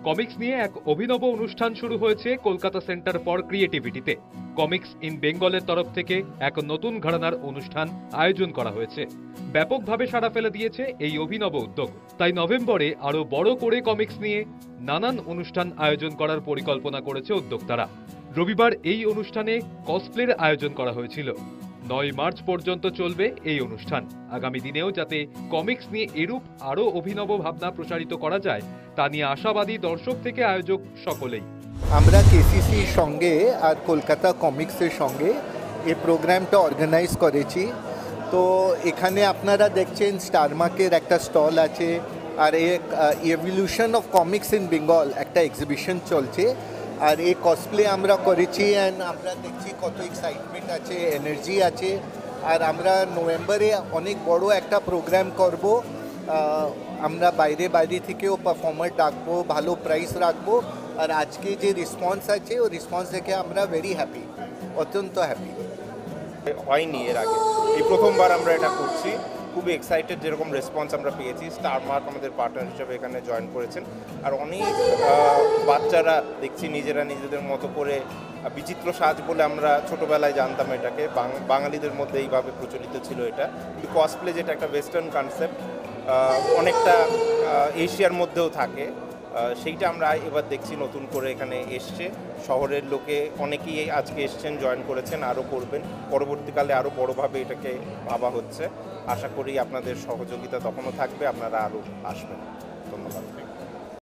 Comics নিয়ে এক অভিনব অনুষ্ঠান শুরু হয়েছে কলকাতা সেন্টার ফর ক্রিয়েটিভিটিতে। কমিক্স ইন বেঙ্গলের তরফ থেকে এক নতুন ঘরানার অনুষ্ঠান আয়োজন করা হয়েছে। ব্যাপকভাবে সাড়া ফেলে দিয়েছে এই অভিনব উদ্যোগ। তাই নভেম্বরে আরো বড় করে কমিক্স নিয়ে নানান অনুষ্ঠান আয়োজন করার পরিকল্পনা করেছে উদ্যোক্তারা। রবিবার এই অনুষ্ঠানে কসপ্লের আয়োজন করা হয়েছিল। 9 মার্চ পর্যন্ত চলবে এই অনুষ্ঠান। আগামী দিনেও যাতে কমিক্স নিয়ে এরূপ আরো অভিনব ভাবনা প্রসারিত করা যায় তা নিয়ে আশাবাদী দর্শক থেকে আয়োজক সকলেই। আমরা কেসিসির সঙ্গে আর কলকাতা কমিক্সের সঙ্গে এই প্রোগ্রামটা অর্গানাইজ করেছি। তো এখানে আপনারা দেখছেন স্টারমার্কের একটা স্টল আছে, আর এক evolution of comics in Bengal একটা এক্সিবিশন চলছে। আর এই কসপ্লে আমরা করেছি অ্যান্ড আমরা দেখছি কত এক্সাইটমেন্ট আছে, এনার্জি আছে। আর আমরা নভেম্বরে অনেক বড় একটা প্রোগ্রাম করব। আমরা বাইরে থেকেও পারফর্মার ডাকবো, ভালো প্রাইস রাখবো। আর আজকে যে রেসপন্স আছে ও রেসপন্স দেখে আমরা ভেরি হ্যাপি, অত্যন্ত হ্যাপি। হয়নি এর আগে, এই প্রথমবার আমরা এটা করছি। খুবই এক্সাইটেড যেরকম রেসপন্স আমরা পেয়েছি। স্টারমার্ক আমাদের পার্টনার হিসেবে এখানে জয়েন করেছেন। আর অনেক বাচ্চারা দেখছি নিজেরা নিজেদের মতো করে বিচিত্র সাজ বলে আমরা ছোটোবেলায় জানতাম এটাকে, বাঙালিদের মধ্যে এইভাবে প্রচলিত ছিল এটা। কিন্তু কসপ্লে যেটা একটা ওয়েস্টার্ন কনসেপ্ট, অনেকটা এশিয়ার মধ্যেও থাকে, সেইটা আমরা এবার দেখছি নতুন করে এখানে এসছে। শহরের লোকে অনেকেই আজকে এসছেন, জয়েন করেছেন, আরও করবেন। পরবর্তীকালে আরও বড়োভাবে এটাকে ভাবা হচ্ছে। আশা করি আপনাদের সহযোগিতা তখনও থাকবে, আপনারা আরও আসবেন। ধন্যবাদ।